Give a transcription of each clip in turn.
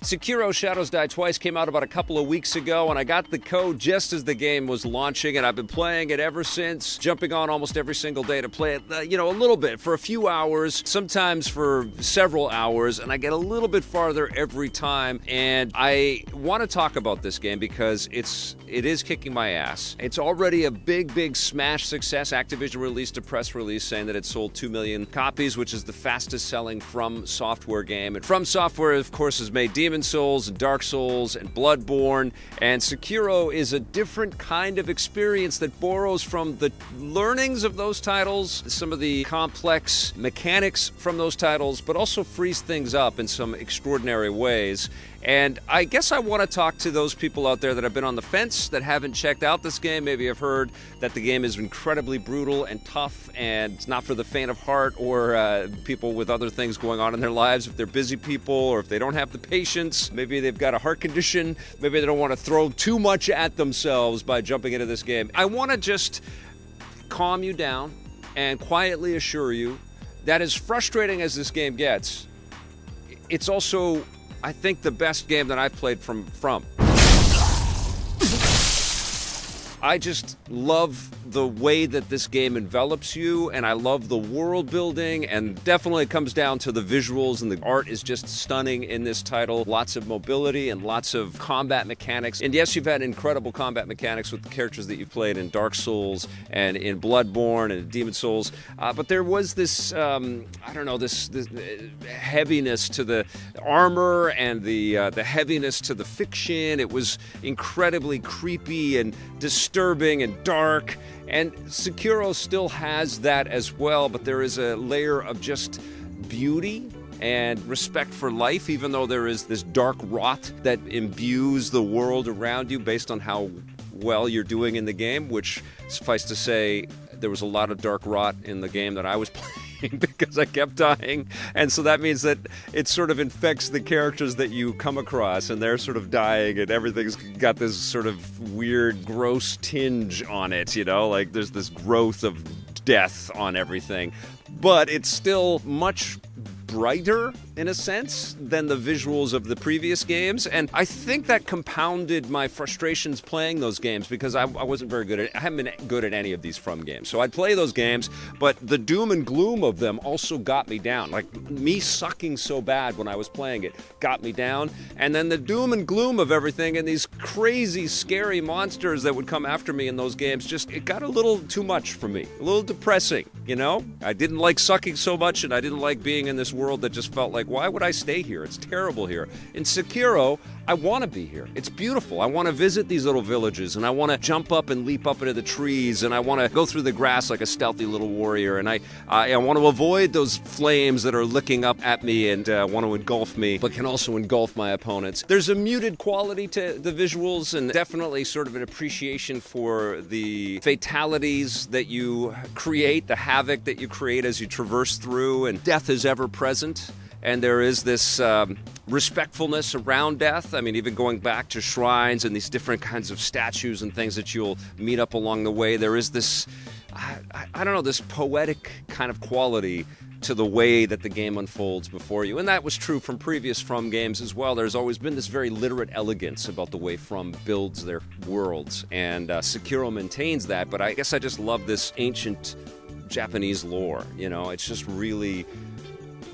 Sekiro Shadows Die Twice came out about a couple of weeks ago, and I got the code just as the game was launching, and I've been playing it ever since, jumping on almost every single day to play it, a little bit, for a few hours, sometimes for several hours, and I get a little bit farther every time, and I want to talk about this game because it is kicking my ass. It's already a big smash success. Activision released a press release saying that it sold 2 million copies, which is the fastest selling From Software game. And From Software, of course, has made Demon's Souls and Dark Souls and Bloodborne, and Sekiro is a different kind of experience that borrows from the learnings of those titles, some of the complex mechanics from those titles, but also frees things up in some extraordinary ways. And I guess I want to talk to those people out there that have been on the fence, that haven't checked out this game. Maybe have heard that the game is incredibly brutal and tough, and it's not for the faint of heart or people with other things going on in their lives, if they're busy people or if they don't have the patience. Maybe they've got a heart condition. Maybe they don't want to throw too much at themselves by jumping into this game. I want to just calm you down and quietly assure you that as frustrating as this game gets, it's also, I think, the best game that I've played from. I just love the way that this game envelops you, and I love the world building, and definitely it comes down to the visuals, and the art is just stunning in this title. Lots of mobility and lots of combat mechanics. And yes, you've had incredible combat mechanics with the characters that you've played in Dark Souls and in Bloodborne and Demon's Souls, but there was this, this heaviness to the armor and the heaviness to the fiction. It was incredibly creepy and disturbing and dark, and Sekiro still has that as well, but there is a layer of just beauty and respect for life, even though there is this dark rot that imbues the world around you based on how well you're doing in the game, which, suffice to say, there was a lot of dark rot in the game that I was playing because I kept dying, and so that means that it sort of infects the characters that you come across, and they're sort of dying, and everything's got this sort of weird, gross tinge on it, like there's this growth of death on everything. But it's still much brighter, in a sense, than the visuals of the previous games, and I think that compounded my frustrations playing those games, because I wasn't very good at I haven't been good at any of these From games. So I'd play those games, but the doom and gloom of them also got me down. Like, me sucking so bad when I was playing it got me down, and then the doom and gloom of everything and these crazy, scary monsters that would come after me in those games, it got a little too much for me, a little depressing, I didn't like sucking so much, and I didn't like being in this world that just felt like, why would I stay here? It's terrible here. In Sekiro, I want to be here. It's beautiful. I want to visit these little villages, and I want to jump up and leap up into the trees, and I want to go through the grass like a stealthy little warrior, and I want to avoid those flames that are licking up at me and want to engulf me, but can also engulf my opponents. There's a muted quality to the visuals, and definitely sort of an appreciation for the fatalities that you create, the havoc that you create as you traverse through, and death is ever present. And there is this respectfulness around death. I mean, even going back to shrines and these different kinds of statues and things that you'll meet up along the way, there is this, I don't know, this poetic kind of quality to the way that the game unfolds before you. And that was true from previous From games as well. There's always been this very literate elegance about the way From builds their worlds. And Sekiro maintains that, but I guess I just love this ancient Japanese lore. It's just really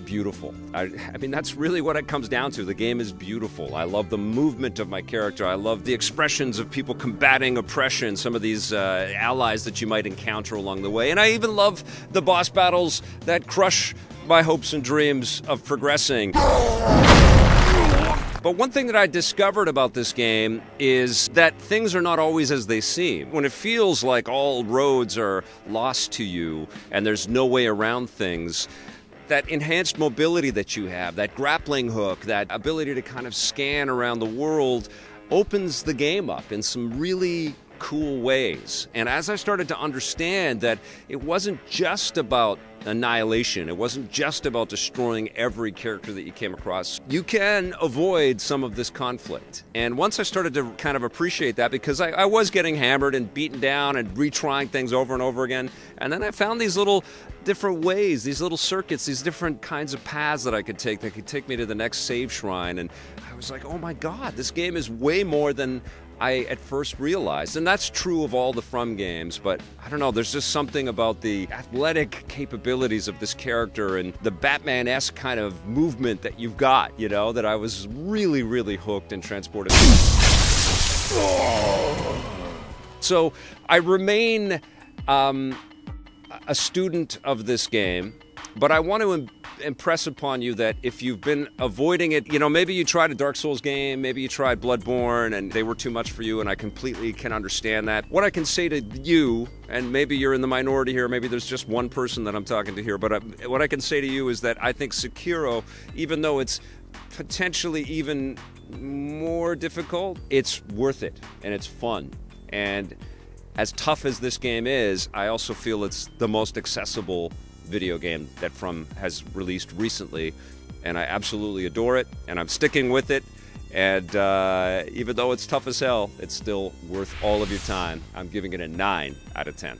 beautiful. I mean, that's really what it comes down to. The game is beautiful. I love the movement of my character. I love the expressions of people combating oppression, some of these allies that you might encounter along the way. And I even love the boss battles that crush my hopes and dreams of progressing. But one thing that I discovered about this game is that things are not always as they seem. When it feels like all roads are lost to you and there's no way around things, that enhanced mobility that you have, that grappling hook, that ability to kind of scan around the world opens the game up in some really cool ways. And as I started to understand that it wasn't just about annihilation. It wasn't just about destroying every character that you came across. You can avoid some of this conflict. And once I started to kind of appreciate that, because I was getting hammered and beaten down and retrying things over and over again, and then I found these little different ways, these little circuits, these different kinds of paths that I could take that could take me to the next save shrine, and I was like, oh my god, this game is way more than I at first realized. And that's true of all the From games, but I don't know, there's just something about the athletic capabilities of this character and the Batman-esque kind of movement that you've got, you know, that I was really, really hooked and transported. So I remain a student of this game, but I want to impress upon you that if you've been avoiding it, you know, maybe you tried a Dark Souls game, maybe you tried Bloodborne and they were too much for you, and I completely can understand that. What I can say to you, and maybe you're in the minority here, maybe there's just one person that I'm talking to here, but what I can say to you is that I think Sekiro, even though it's potentially even more difficult, it's worth it and it's fun. And as tough as this game is, I also feel it's the most accessible video game that From has released recently, and I absolutely adore it, and I'm sticking with it, and even though it's tough as hell, it's still worth all of your time. I'm giving it a 9 out of 10.